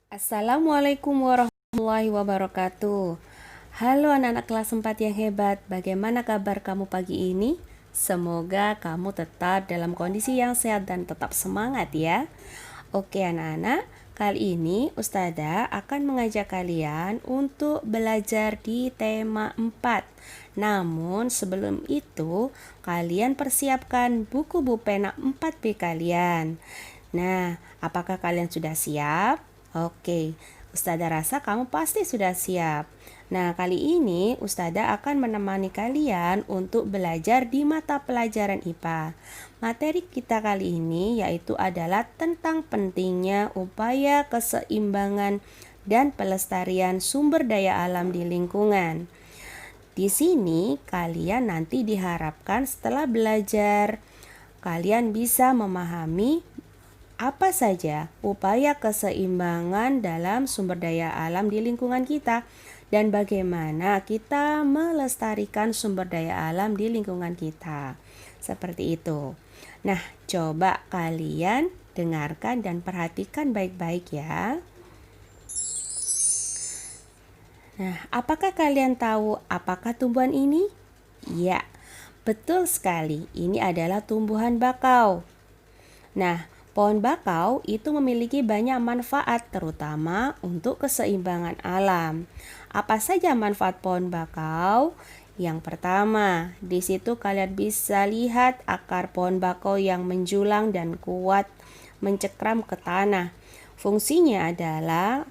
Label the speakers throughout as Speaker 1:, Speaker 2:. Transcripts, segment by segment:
Speaker 1: Assalamualaikum warahmatullahi wabarakatuh. Halo anak-anak kelas 4 yang hebat, bagaimana kabar kamu pagi ini? Semoga kamu tetap dalam kondisi yang sehat dan tetap semangat ya. Oke anak-anak, kali ini Ustazah akan mengajak kalian untuk belajar di tema 4. Namun sebelum itu, kalian persiapkan buku pena 4B kalian. Nah, apakah kalian sudah siap? Oke, Ustazah rasa kamu pasti sudah siap. Nah, kali ini Ustazah akan menemani kalian untuk belajar di mata pelajaran IPA. Materi kita kali ini yaitu adalah tentang pentingnya upaya keseimbangan dan pelestarian sumber daya alam di lingkungan. Di sini kalian nanti diharapkan setelah belajar, kalian bisa memahami apa saja upaya keseimbangan dalam sumber daya alam di lingkungan kita dan bagaimana kita melestarikan sumber daya alam di lingkungan kita. Seperti itu. Nah, coba kalian dengarkan dan perhatikan baik-baik ya. Nah, apakah kalian tahu apakah tumbuhan ini? Ya, betul sekali. Ini adalah tumbuhan bakau. Nah, pohon bakau itu memiliki banyak manfaat terutama untuk keseimbangan alam. Apa saja manfaat pohon bakau? Yang pertama, di situ kalian bisa lihat akar pohon bakau yang menjulang dan kuat mencekram ke tanah. Fungsinya adalah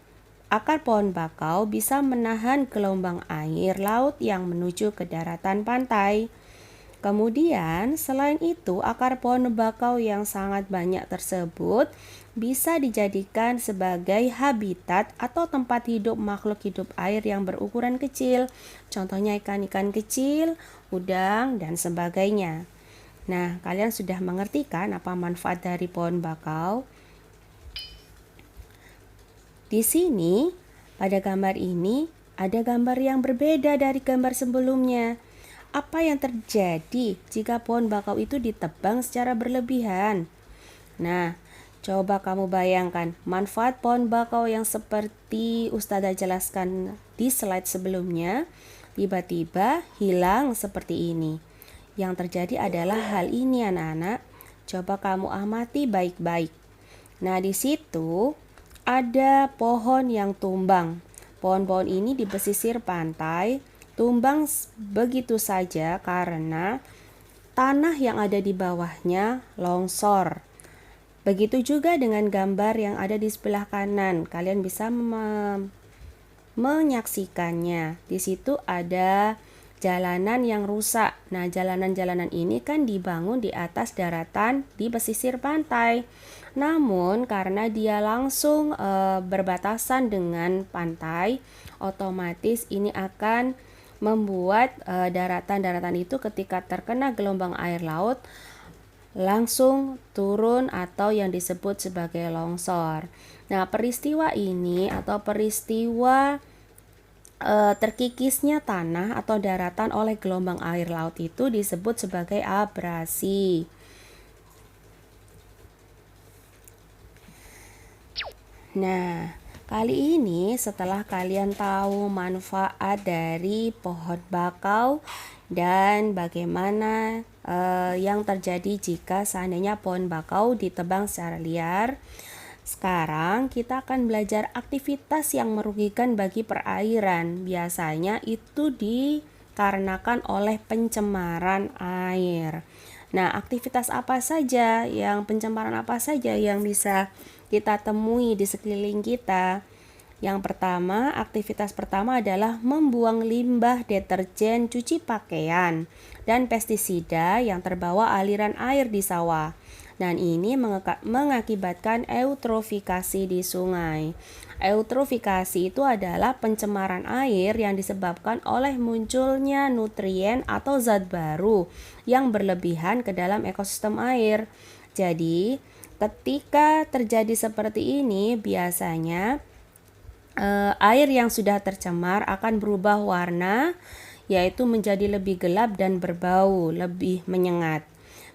Speaker 1: akar pohon bakau bisa menahan gelombang air laut yang menuju ke daratan pantai. Kemudian, selain itu, akar pohon bakau yang sangat banyak tersebut bisa dijadikan sebagai habitat atau tempat hidup makhluk hidup air yang berukuran kecil. Contohnya ikan-ikan kecil, udang, dan sebagainya. Nah, kalian sudah mengerti kan apa manfaat dari pohon bakau? Di sini, pada gambar ini, ada gambar yang berbeda dari gambar sebelumnya. Apa yang terjadi jika pohon bakau itu ditebang secara berlebihan? Nah, coba kamu bayangkan manfaat pohon bakau yang seperti Ustazah jelaskan di slide sebelumnya, tiba-tiba hilang seperti ini. Yang terjadi adalah hal ini anak-anak. Coba kamu amati baik-baik. Nah, di situ ada pohon yang tumbang. Pohon-pohon ini di pesisir pantai tumbang begitu saja karena tanah yang ada di bawahnya longsor. Begitu juga dengan gambar yang ada di sebelah kanan. Kalian bisa menyaksikannya. Di situ ada jalanan yang rusak. Nah, jalanan-jalanan ini kan dibangun di atas daratan di pesisir pantai. Namun karena dia langsung berbatasan dengan pantai, otomatis ini akan membuat daratan-daratan itu ketika terkena gelombang air laut langsung turun atau yang disebut sebagai longsor. Nah, peristiwa ini atau peristiwa terkikisnya tanah atau daratan oleh gelombang air laut itu disebut sebagai abrasi. Nah, kali ini setelah kalian tahu manfaat dari pohon bakau dan bagaimana yang terjadi jika seandainya pohon bakau ditebang secara liar, sekarang kita akan belajar aktivitas yang merugikan bagi perairan. Biasanya itu dikarenakan oleh pencemaran air. Nah, aktivitas apa saja pencemaran apa saja yang bisa kita temui di sekeliling kita? Yang pertama, aktivitas pertama adalah membuang limbah deterjen cuci pakaian dan pestisida yang terbawa aliran air di sawah. Dan ini mengakibatkan eutrofikasi di sungai. Eutrofikasi itu adalah pencemaran air yang disebabkan oleh munculnya nutrien atau zat baru yang berlebihan ke dalam ekosistem air. Jadi, ketika terjadi seperti ini, biasanya air yang sudah tercemar akan berubah warna, yaitu menjadi lebih gelap dan berbau, lebih menyengat.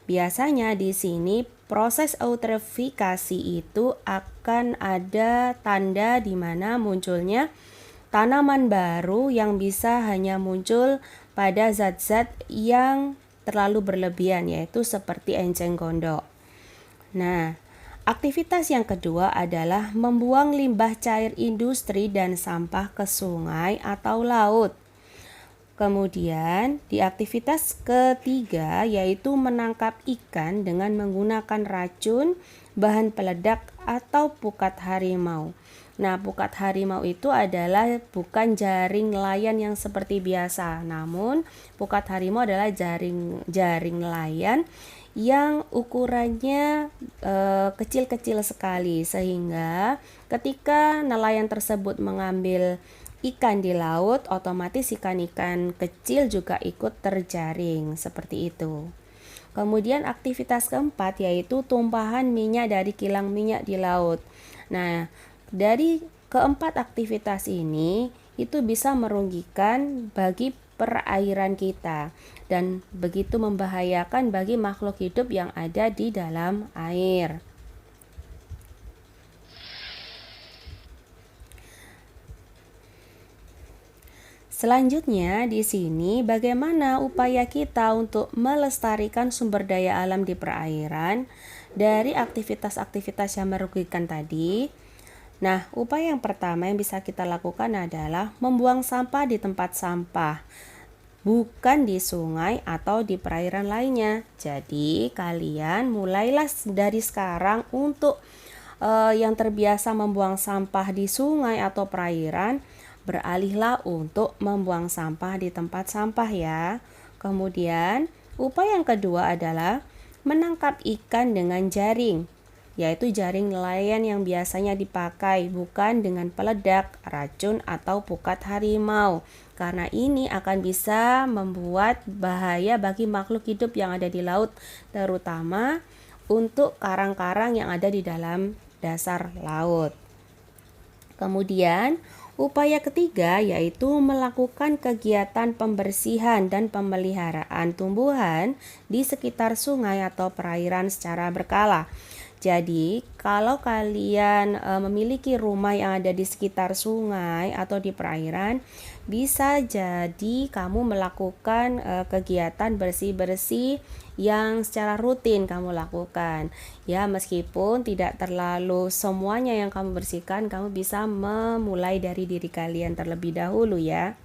Speaker 1: Biasanya di sini proses eutrofifikasi itu akan ada tanda di mana munculnya tanaman baru yang bisa hanya muncul pada zat-zat yang terlalu berlebihan, yaitu seperti enceng gondok. Nah, aktivitas yang kedua adalah membuang limbah cair industri dan sampah ke sungai atau laut. Kemudian, di aktivitas ketiga yaitu menangkap ikan dengan menggunakan racun, bahan peledak, atau pukat harimau. Nah, pukat harimau itu adalah bukan jaring nelayan yang seperti biasa, namun pukat harimau adalah jaring nelayan yang ukurannya kecil-kecil sekali, sehingga ketika nelayan tersebut mengambil ikan di laut, otomatis ikan-ikan kecil juga ikut terjaring, seperti itu. Kemudian aktivitas keempat yaitu tumpahan minyak dari kilang minyak di laut. Nah, dari keempat aktivitas ini itu bisa merugikan bagi perairan kita dan begitu membahayakan bagi makhluk hidup yang ada di dalam air. Selanjutnya di sini bagaimana upaya kita untuk melestarikan sumber daya alam di perairan dari aktivitas-aktivitas yang merugikan tadi. Nah, upaya yang pertama yang bisa kita lakukan adalah membuang sampah di tempat sampah, bukan di sungai atau di perairan lainnya. Jadi, kalian mulailah dari sekarang untuk yang terbiasa membuang sampah di sungai atau perairan, beralihlah untuk membuang sampah di tempat sampah ya. Kemudian, upaya yang kedua adalah menangkap ikan dengan jaring, yaitu jaring nelayan yang biasanya dipakai, bukan dengan peledak, racun, atau pukat harimau. Karena ini akan bisa membuat bahaya bagi makhluk hidup yang ada di laut, terutama untuk karang-karang yang ada di dalam dasar laut. Kemudian, upaya ketiga yaitu melakukan kegiatan pembersihan dan pemeliharaan tumbuhan di sekitar sungai atau perairan secara berkala. Jadi, kalau kalian memiliki rumah yang ada di sekitar sungai atau di perairan, bisa jadi kamu melakukan kegiatan bersih-bersih yang secara rutin kamu lakukan. Ya, meskipun tidak terlalu semuanya yang kamu bersihkan, kamu bisa memulai dari diri kalian terlebih dahulu ya.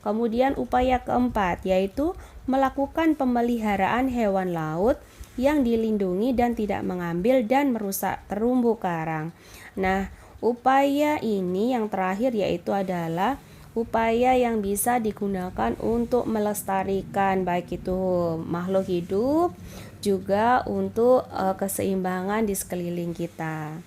Speaker 1: Kemudian upaya keempat yaitu melakukan pemeliharaan hewan laut yang dilindungi dan tidak mengambil dan merusak terumbu karang. Nah, upaya ini yang terakhir yaitu adalah upaya yang bisa digunakan untuk melestarikan baik itu makhluk hidup juga untuk keseimbangan di sekeliling kita.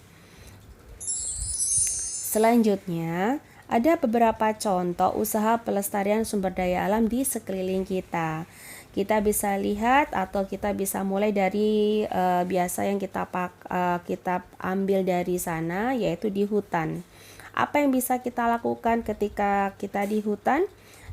Speaker 1: Selanjutnya, ada beberapa contoh usaha pelestarian sumber daya alam di sekeliling kita. Kita bisa lihat atau kita bisa mulai dari biasa yang kita ambil dari sana, yaitu di hutan. Apa yang bisa kita lakukan ketika kita di hutan?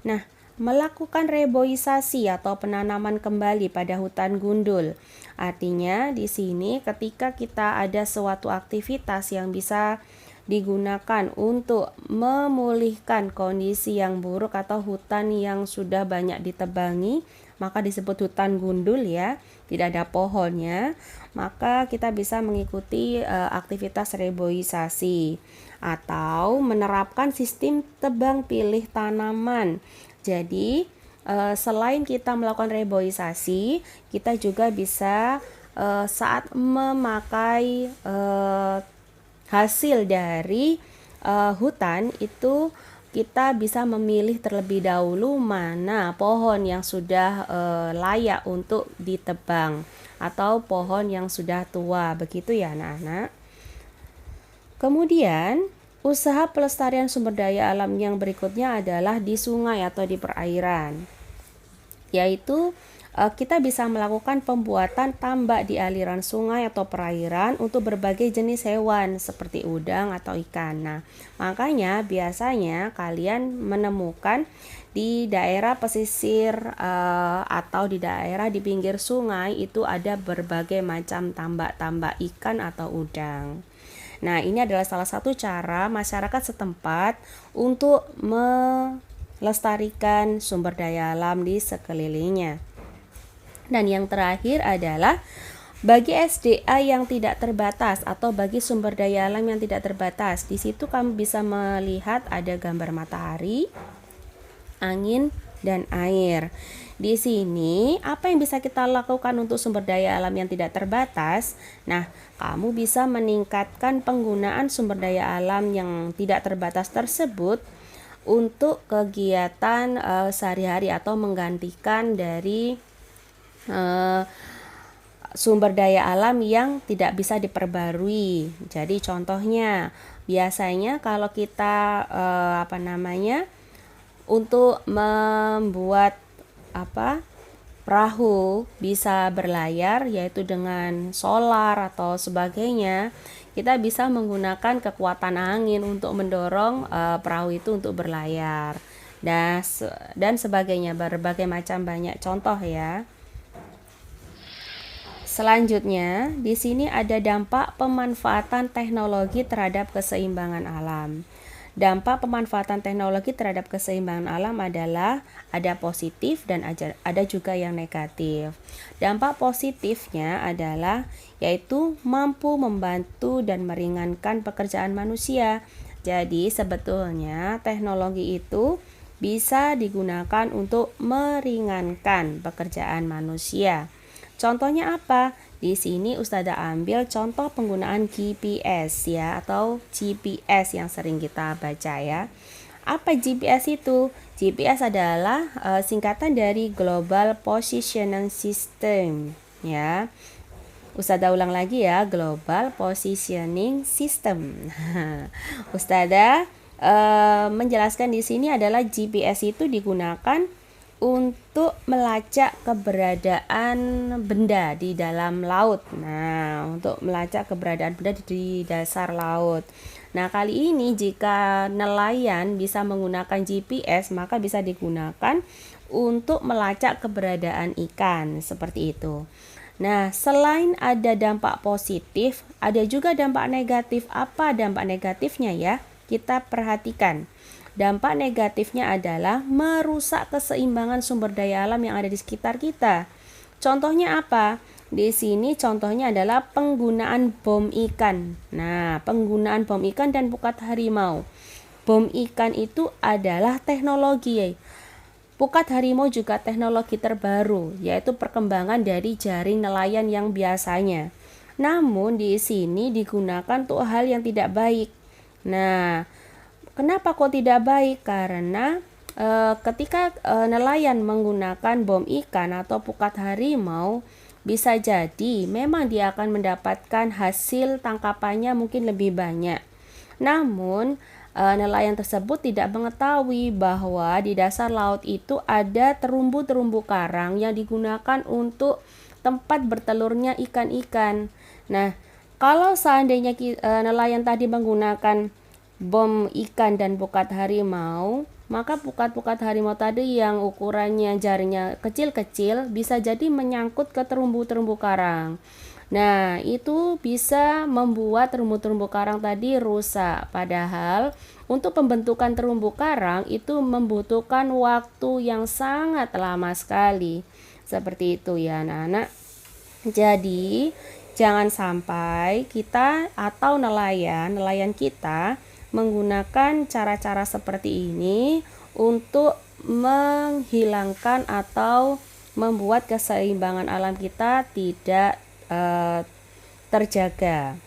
Speaker 1: Nah, melakukan reboisasi atau penanaman kembali pada hutan gundul. Artinya di sini ketika kita ada suatu aktivitas yang bisa digunakan untuk memulihkan kondisi yang buruk atau hutan yang sudah banyak ditebangi, maka disebut hutan gundul ya, tidak ada pohonnya, maka kita bisa mengikuti aktivitas reboisasi atau menerapkan sistem tebang pilih tanaman. Jadi selain kita melakukan reboisasi, kita juga bisa saat memakai hasil dari hutan itu kita bisa memilih terlebih dahulu mana pohon yang sudah layak untuk ditebang atau pohon yang sudah tua, begitu ya anak-anak. Kemudian usaha pelestarian sumber daya alam yang berikutnya adalah di sungai atau di perairan, yaitu kita bisa melakukan pembuatan tambak di aliran sungai atau perairan untuk berbagai jenis hewan seperti udang atau ikan. Nah, makanya biasanya kalian menemukan di daerah pesisir atau di daerah di pinggir sungai itu ada berbagai macam tambak-tambak ikan atau udang. Nah, ini adalah salah satu cara masyarakat setempat untuk melestarikan sumber daya alam di sekelilingnya. Dan yang terakhir adalah bagi SDA yang tidak terbatas atau bagi sumber daya alam yang tidak terbatas. Di situ kamu bisa melihat ada gambar matahari, angin, dan air. Di sini apa yang bisa kita lakukan untuk sumber daya alam yang tidak terbatas? Nah, kamu bisa meningkatkan penggunaan sumber daya alam yang tidak terbatas tersebut untuk kegiatan sehari-hari atau menggantikan dari sumber daya alam yang tidak bisa diperbarui. Jadi contohnya biasanya kalau kita untuk membuat perahu bisa berlayar, yaitu dengan solar atau sebagainya, kita bisa menggunakan kekuatan angin untuk mendorong perahu itu untuk berlayar dan sebagainya, berbagai macam banyak contoh ya. Selanjutnya, di sini ada dampak pemanfaatan teknologi terhadap keseimbangan alam. Dampak pemanfaatan teknologi terhadap keseimbangan alam adalah ada positif dan ada juga yang negatif. Dampak positifnya adalah yaitu mampu membantu dan meringankan pekerjaan manusia. Jadi sebetulnya teknologi itu bisa digunakan untuk meringankan pekerjaan manusia. Contohnya apa? Di sini Ustazah ambil contoh penggunaan GPS ya, atau GPS yang sering kita baca ya. Apa GPS itu? GPS adalah singkatan dari Global Positioning System ya. Ustazah ulang lagi ya, Global Positioning System. Ustazah menjelaskan di sini adalah GPS itu digunakan untuk melacak keberadaan benda di dalam laut. Nah, untuk melacak keberadaan benda di dasar laut. Nah, kali ini jika nelayan bisa menggunakan GPS, maka bisa digunakan untuk melacak keberadaan ikan, seperti itu. Nah, selain ada dampak positif, ada juga dampak negatif. Apa dampak negatifnya ya? Kita perhatikan. Dampak negatifnya adalah merusak keseimbangan sumber daya alam yang ada di sekitar kita. Contohnya apa? Di sini contohnya adalah penggunaan bom ikan. Nah, penggunaan bom ikan dan pukat harimau. Bom ikan itu adalah teknologi. Pukat harimau juga teknologi terbaru, yaitu perkembangan dari jaring nelayan yang biasanya. Namun di sini digunakan untuk hal yang tidak baik. Nah, kenapa kok tidak baik? Karena ketika nelayan menggunakan bom ikan atau pukat harimau, bisa jadi memang dia akan mendapatkan hasil tangkapannya mungkin lebih banyak. Namun nelayan tersebut tidak mengetahui bahwa di dasar laut itu ada terumbu-terumbu karang yang digunakan untuk tempat bertelurnya ikan-ikan. Nah, kalau seandainya nelayan tadi menggunakan bom ikan dan pukat harimau, maka pukat-pukat harimau tadi yang ukurannya jaringnya kecil-kecil bisa jadi menyangkut ke terumbu-terumbu karang. Nah, itu bisa membuat terumbu-terumbu karang tadi rusak. Padahal untuk pembentukan terumbu karang itu membutuhkan waktu yang sangat lama sekali. Seperti itu ya anak-anak. Jadi jangan sampai kita atau nelayan kita menggunakan cara-cara seperti ini untuk menghilangkan atau membuat keseimbangan alam kita tidak terjaga.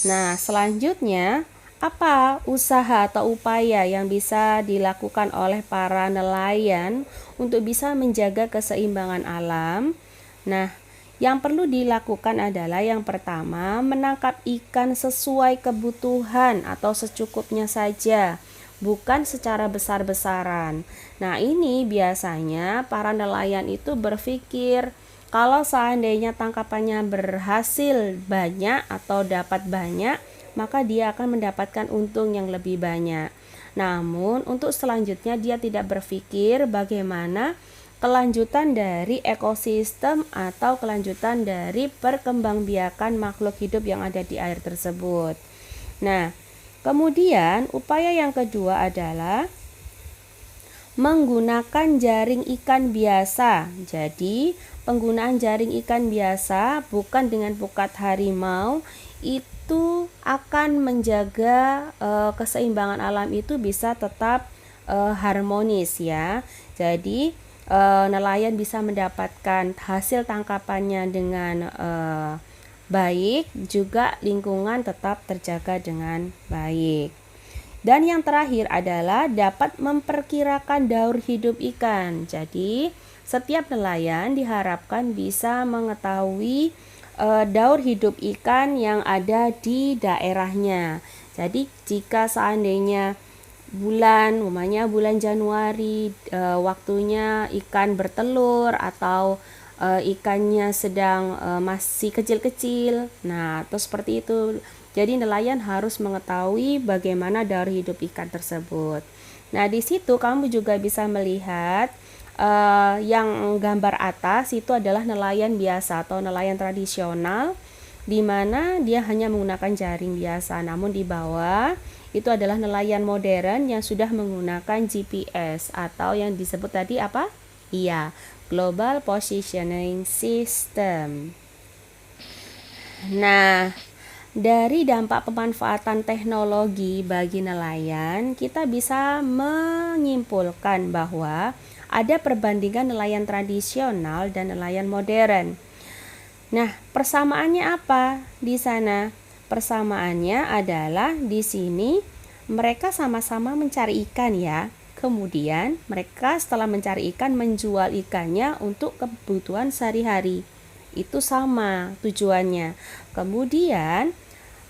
Speaker 1: Nah, selanjutnya apa usaha atau upaya yang bisa dilakukan oleh para nelayan untuk bisa menjaga keseimbangan alam? Nah, yang perlu dilakukan adalah yang pertama, menangkap ikan sesuai kebutuhan atau secukupnya saja, bukan secara besar-besaran. Nah, ini biasanya para nelayan itu berpikir kalau seandainya tangkapannya berhasil banyak atau dapat banyak, maka dia akan mendapatkan untung yang lebih banyak. Namun, untuk selanjutnya dia tidak berpikir bagaimana kelanjutan dari ekosistem atau kelanjutan dari perkembangbiakan makhluk hidup yang ada di air tersebut. Nah, kemudian upaya yang kedua adalah menggunakan jaring ikan biasa. Jadi, penggunaan jaring ikan biasa bukan dengan pukat harimau itu akan menjaga keseimbangan alam itu bisa tetap harmonis ya. Jadi, nelayan bisa mendapatkan hasil tangkapannya dengan baik, juga lingkungan tetap terjaga dengan baik. Dan yang terakhir adalah dapat memperkirakan daur hidup ikan. Jadi, setiap nelayan diharapkan bisa mengetahui daur hidup ikan yang ada di daerahnya. Jadi, jika seandainya umpamanya bulan Januari waktunya ikan bertelur atau ikannya sedang masih kecil-kecil, nah atau seperti itu. Jadi nelayan harus mengetahui bagaimana daur hidup ikan tersebut. Nah, di situ kamu juga bisa melihat yang gambar atas itu adalah nelayan biasa atau nelayan tradisional, di mana dia hanya menggunakan jaring biasa. Namun di bawah itu adalah nelayan modern yang sudah menggunakan GPS atau yang disebut tadi apa? Iya, Global Positioning System. Nah, dari dampak pemanfaatan teknologi bagi nelayan, kita bisa menyimpulkan bahwa ada perbandingan nelayan tradisional dan nelayan modern. Nah, persamaannya apa di sana? Persamaannya adalah di sini mereka sama-sama mencari ikan ya. Kemudian mereka setelah mencari ikan menjual ikannya untuk kebutuhan sehari-hari. Itu sama tujuannya. Kemudian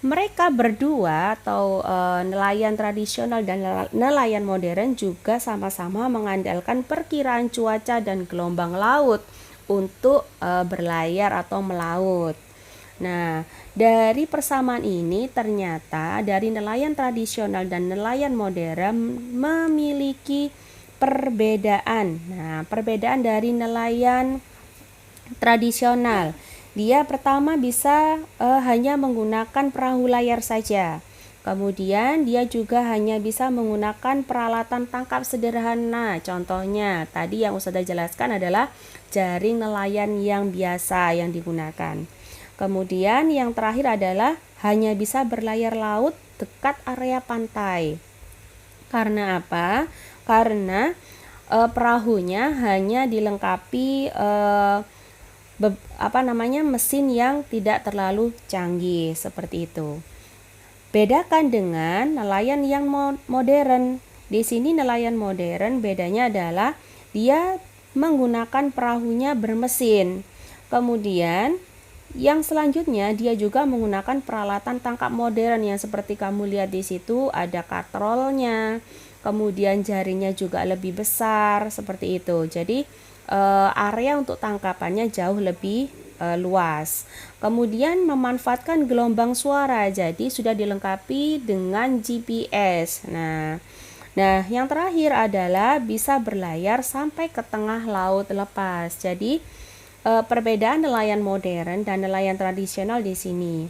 Speaker 1: mereka berdua atau nelayan tradisional dan nelayan modern juga sama-sama mengandalkan perkiraan cuaca dan gelombang laut untuk berlayar atau melaut. Nah, dari persamaan ini ternyata dari nelayan tradisional dan nelayan modern memiliki perbedaan. Nah, perbedaan dari nelayan tradisional, dia pertama bisa hanya menggunakan perahu layar saja. Kemudian dia juga hanya bisa menggunakan peralatan tangkap sederhana. Contohnya tadi yang Ustazah jelaskan adalah jaring nelayan yang biasa yang digunakan. Kemudian yang terakhir adalah hanya bisa berlayar laut dekat area pantai. Karena apa? Karena perahunya hanya dilengkapi mesin yang tidak terlalu canggih seperti itu. Bedakan dengan nelayan yang modern. Di sini nelayan modern bedanya adalah dia menggunakan perahunya bermesin. Kemudian yang selanjutnya dia juga menggunakan peralatan tangkap modern yang seperti kamu lihat di situ, ada katrolnya, kemudian jaringnya juga lebih besar seperti itu. Jadi area untuk tangkapannya jauh lebih luas. Kemudian memanfaatkan gelombang suara, jadi sudah dilengkapi dengan GPS. Nah, yang terakhir adalah bisa berlayar sampai ke tengah laut lepas. Jadi perbedaan nelayan modern dan nelayan tradisional di sini.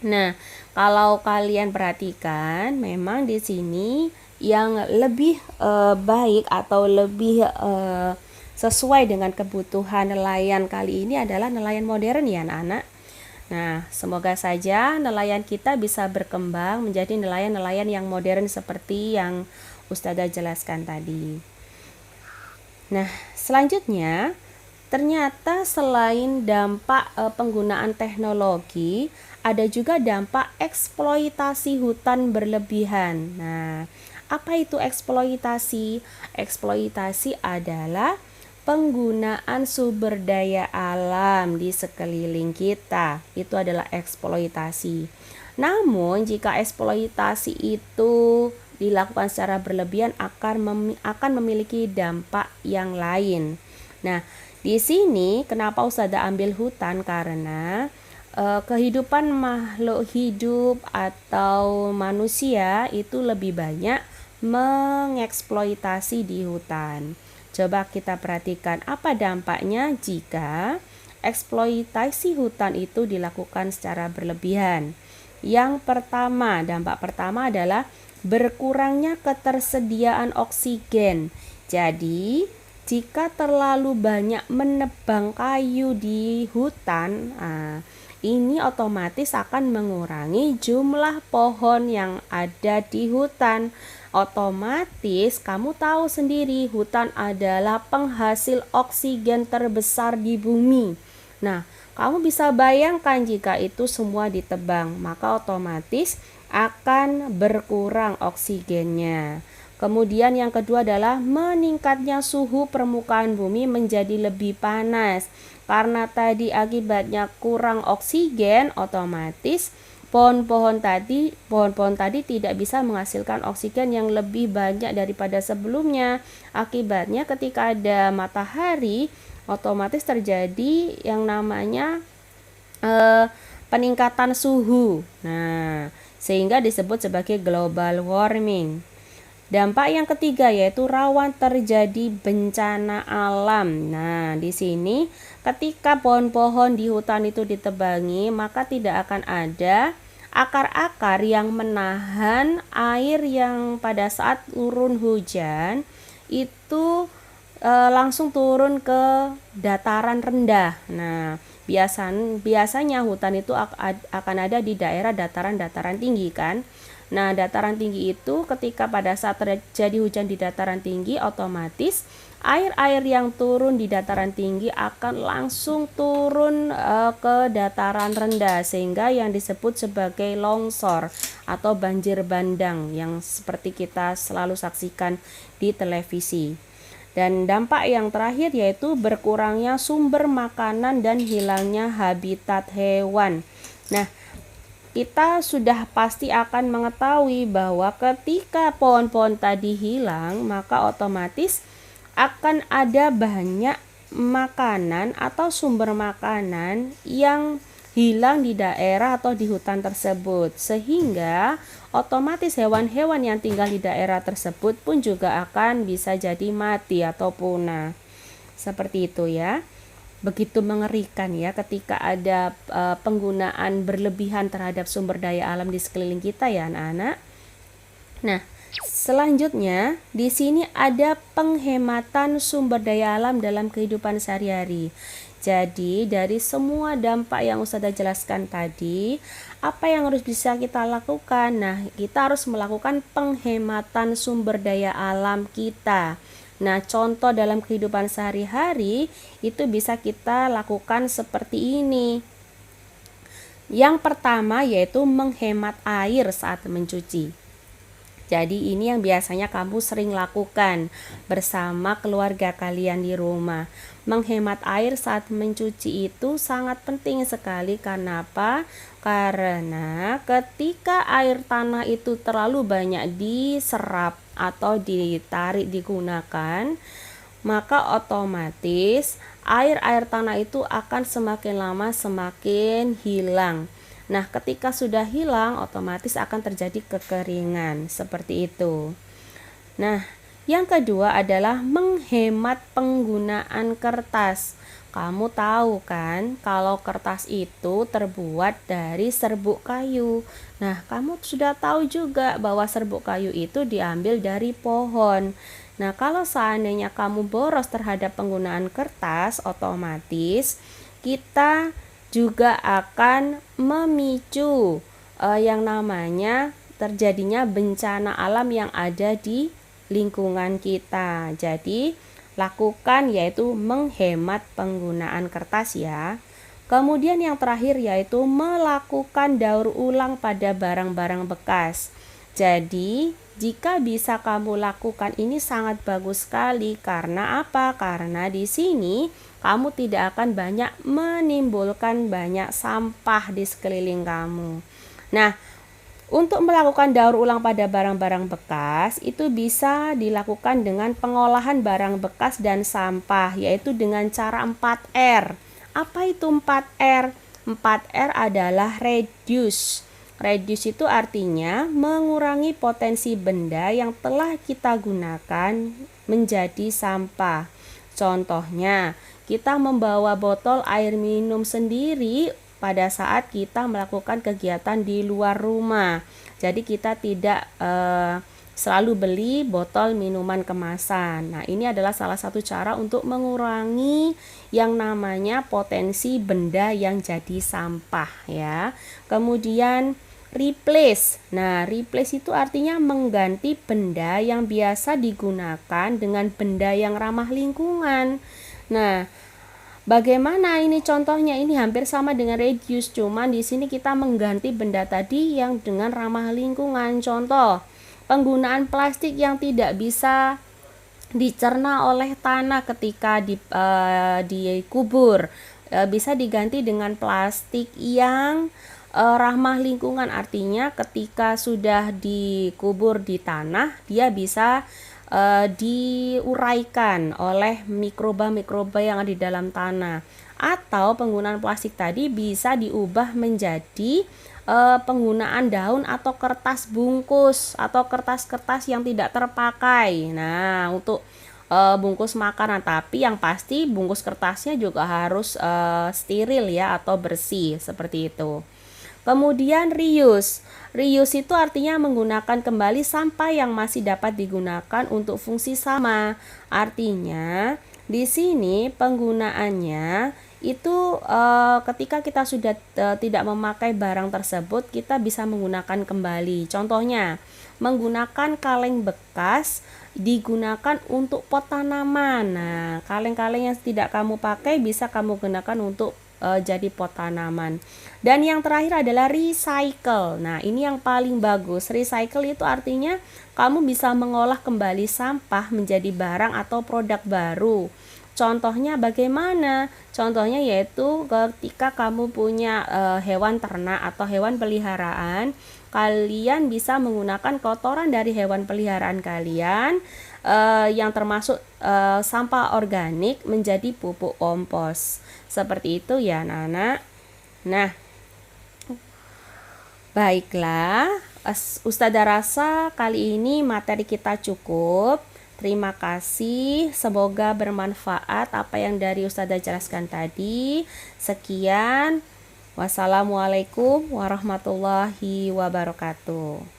Speaker 1: Nah, kalau kalian perhatikan, memang di sini yang lebih baik atau lebih sesuai dengan kebutuhan nelayan kali ini adalah nelayan modern ya anak-anak. Nah, semoga saja nelayan kita bisa berkembang menjadi nelayan-nelayan yang modern seperti yang Ustazah jelaskan tadi. Nah, selanjutnya ternyata selain dampak penggunaan teknologi, ada juga dampak eksploitasi hutan berlebihan. Nah, apa itu eksploitasi? Eksploitasi adalah penggunaan sumber daya alam di sekeliling kita. Itu adalah eksploitasi. Namun, jika eksploitasi itu dilakukan secara berlebihan akan memiliki dampak yang lain. Nah, di sini kenapa Ustazah ambil hutan, karena kehidupan makhluk hidup atau manusia itu lebih banyak mengeksploitasi di hutan. Coba kita perhatikan apa dampaknya jika eksploitasi hutan itu dilakukan secara berlebihan. Yang pertama, dampak pertama adalah berkurangnya ketersediaan oksigen. Jadi, jika terlalu banyak menebang kayu di hutan, ini otomatis akan mengurangi jumlah pohon yang ada di hutan. Otomatis kamu tahu sendiri, hutan adalah penghasil oksigen terbesar di bumi. Nah, kamu bisa bayangkan jika itu semua ditebang, maka otomatis akan berkurang oksigennya. Kemudian yang kedua adalah meningkatnya suhu permukaan bumi menjadi lebih panas. Karena tadi akibatnya kurang oksigen, otomatis pohon-pohon tadi tidak bisa menghasilkan oksigen yang lebih banyak daripada sebelumnya. Akibatnya ketika ada matahari, otomatis terjadi yang namanya peningkatan suhu. Nah, sehingga disebut sebagai global warming. Dampak yang ketiga yaitu rawan terjadi bencana alam. Nah, di sini ketika pohon-pohon di hutan itu ditebangi, maka tidak akan ada akar-akar yang menahan air yang pada saat turun hujan itu langsung turun ke dataran rendah. Nah, biasanya hutan itu akan ada di daerah dataran-dataran tinggi kan. Nah, dataran tinggi itu ketika pada saat terjadi hujan di dataran tinggi, otomatis air-air yang turun di dataran tinggi akan langsung turun ke dataran rendah, sehingga yang disebut sebagai longsor atau banjir bandang yang seperti kita selalu saksikan di televisi. Dan dampak yang terakhir yaitu berkurangnya sumber makanan dan hilangnya habitat hewan. Nah, kita sudah pasti akan mengetahui bahwa ketika pohon-pohon tadi hilang, maka otomatis akan ada banyak makanan atau sumber makanan yang hilang di daerah atau di hutan tersebut, sehingga otomatis hewan-hewan yang tinggal di daerah tersebut pun juga akan bisa jadi mati atau punah. Seperti itu ya. Begitu mengerikan ya ketika ada penggunaan berlebihan terhadap sumber daya alam di sekeliling kita ya anak-anak. Nah, selanjutnya di sini ada penghematan sumber daya alam dalam kehidupan sehari-hari. Jadi dari semua dampak yang Ustazah jelaskan tadi, apa yang harus bisa kita lakukan? Nah, kita harus melakukan penghematan sumber daya alam kita. Nah, contoh dalam kehidupan sehari-hari itu bisa kita lakukan seperti ini. Yang pertama yaitu menghemat air saat mencuci. Jadi ini yang biasanya kamu sering lakukan bersama keluarga kalian di rumah. Menghemat air saat mencuci itu sangat penting sekali. Karena apa? Karena ketika air tanah itu terlalu banyak diserap atau ditarik digunakan, maka otomatis air tanah itu akan semakin lama semakin hilang. Nah, ketika sudah hilang, otomatis akan terjadi kekeringan seperti itu. Nah, yang kedua adalah menghemat penggunaan kertas. Kamu tahu kan kalau kertas itu terbuat dari serbuk kayu. Nah, kamu sudah tahu juga bahwa serbuk kayu itu diambil dari pohon. Nah, kalau seandainya kamu boros terhadap penggunaan kertas, otomatis kita juga akan memicu yang namanya terjadinya bencana alam yang ada di lingkungan kita. Jadi, lakukan yaitu menghemat penggunaan kertas ya. Kemudian yang terakhir yaitu melakukan daur ulang pada barang-barang bekas. Jadi, jika bisa kamu lakukan ini sangat bagus sekali. Karena apa? Karena di sini kamu tidak akan banyak menimbulkan banyak sampah di sekeliling kamu. Nah, Untuk melakukan daur ulang pada barang-barang bekas, itu bisa dilakukan dengan pengolahan barang bekas dan sampah, yaitu dengan cara 4R. Apa itu 4R? 4R adalah reduce. Reduce itu artinya mengurangi potensi benda yang telah kita gunakan menjadi sampah. Contohnya, kita membawa botol air minum sendiri pada saat kita melakukan kegiatan di luar rumah. Jadi kita tidak selalu beli botol minuman kemasan. Nah, ini adalah salah satu cara untuk mengurangi yang namanya potensi benda yang jadi sampah ya. Kemudian replace. Nah, replace itu artinya mengganti benda yang biasa digunakan dengan benda yang ramah lingkungan. Nah, bagaimana ini contohnya? Ini hampir sama dengan reduce, cuman di sini kita mengganti benda tadi yang dengan ramah lingkungan. Contoh, penggunaan plastik yang tidak bisa dicerna oleh tanah ketika dikubur bisa diganti dengan plastik yang ramah lingkungan. Artinya ketika sudah dikubur di tanah, dia bisa diuraikan oleh mikroba-mikroba yang ada di dalam tanah. Atau penggunaan plastik tadi bisa diubah menjadi penggunaan daun atau kertas bungkus atau kertas-kertas yang tidak terpakai. Nah, untuk bungkus makanan, tapi yang pasti bungkus kertasnya juga harus steril ya atau bersih seperti itu. Kemudian reuse. Reuse itu artinya menggunakan kembali sampah yang masih dapat digunakan untuk fungsi sama. Artinya di sini penggunaannya itu ketika kita sudah tidak memakai barang tersebut, kita bisa menggunakan kembali. Contohnya, menggunakan kaleng bekas digunakan untuk pot tanaman. Nah, kaleng-kaleng yang tidak kamu pakai bisa kamu gunakan untuk jadi pot tanaman. Dan yang terakhir adalah recycle. Nah, ini yang paling bagus. Recycle itu artinya kamu bisa mengolah kembali sampah menjadi barang atau produk baru. Contohnya bagaimana? Contohnya yaitu ketika kamu punya hewan ternak atau hewan peliharaan, kalian bisa menggunakan kotoran dari hewan peliharaan kalian yang termasuk sampah organik menjadi pupuk kompos. Seperti itu ya anak-anak. Nah, baiklah, Ustazah rasa kali ini materi kita cukup. Terima kasih, semoga bermanfaat apa yang dari Ustazah jelaskan tadi. Sekian, wassalamualaikum warahmatullahi wabarakatuh.